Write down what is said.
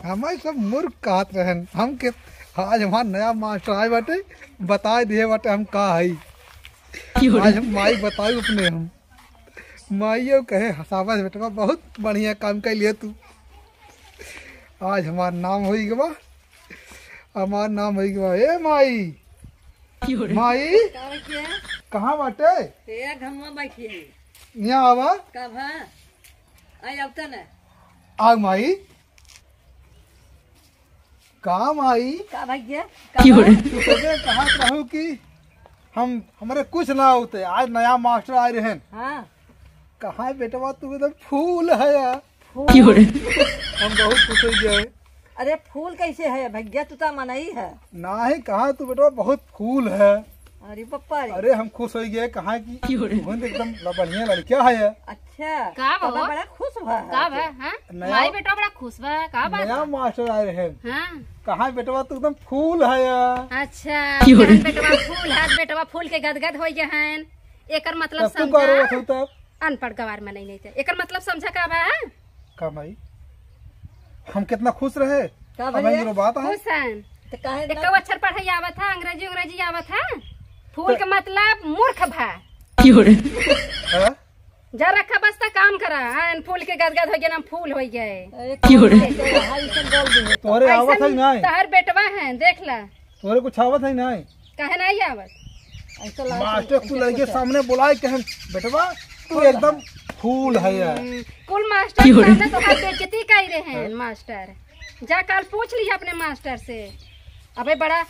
हमें सब मूर्ख कहत रहन हम के आज हमार नया मास्टर आए बाटे बता दिए बाटे हम का हई। आज हम माई बताऊ अपने हम माइयो कहे हसावत बेटवा बहुत बढ़िया काम कर लिए तू। आज हमार नाम हो गवा हमार नाम हो गवा। ए माई माई कहाँ बाटे यहाँ आवा आग माई कहाँ माई कहा रहूँ कि हम हमारे कुछ ना होते आज नया मास्टर आए रहे। हाँ। कहाँ बेटवा तू एकदम फूल है यार। हम बहुत खुश हो गए। अरे फूल कैसे है भैया तू तो मनाई है ना ही कहा तू बेटवा बहुत फूल है। अरे पप्पा अरे हम खुश हो गए कहा की एकदम बढ़िया लड़किया है। अच्छा का तो बड़ा खुश भा का भा हां माई बेटा बड़ा खुश बा का बात नया मास्टर आए रहे। हां कहा बेटवा तू एकदम फूल है यार। अच्छा कहन बेटवा फूल है बेटवा फूल के गदगद हो गए हैं एकर मतलब तब तू समझा करो तब अनपढ़ गवार में नहीं थे एकर मतलब समझा का बा का भाई हम कितना खुश रहे का हमें भैया ये बात है। खुश हैं तो काहे एक अक्षर पढ़ाई आवत है अंग्रेजी आवत है फूल का मतलब मूर्ख भा हैं? जा रखा बस्ता काम करा हैं फूल के गदगद हो गए ना फूल हो गए तोरे आवत है नहीं तहर बेटवा है देख ला तोरे कुछ आवत है नहीं कहे नहीं आवत मास्टर तू लड़के सामने बुलाए कहन बेटवा तू एकदम फूल है यार। कुल मास्टर सामने तो हर बेइज्जती कर रहे हैं मास्टर जा कल पूछ लिया अपने मास्टर से अबे बड़ा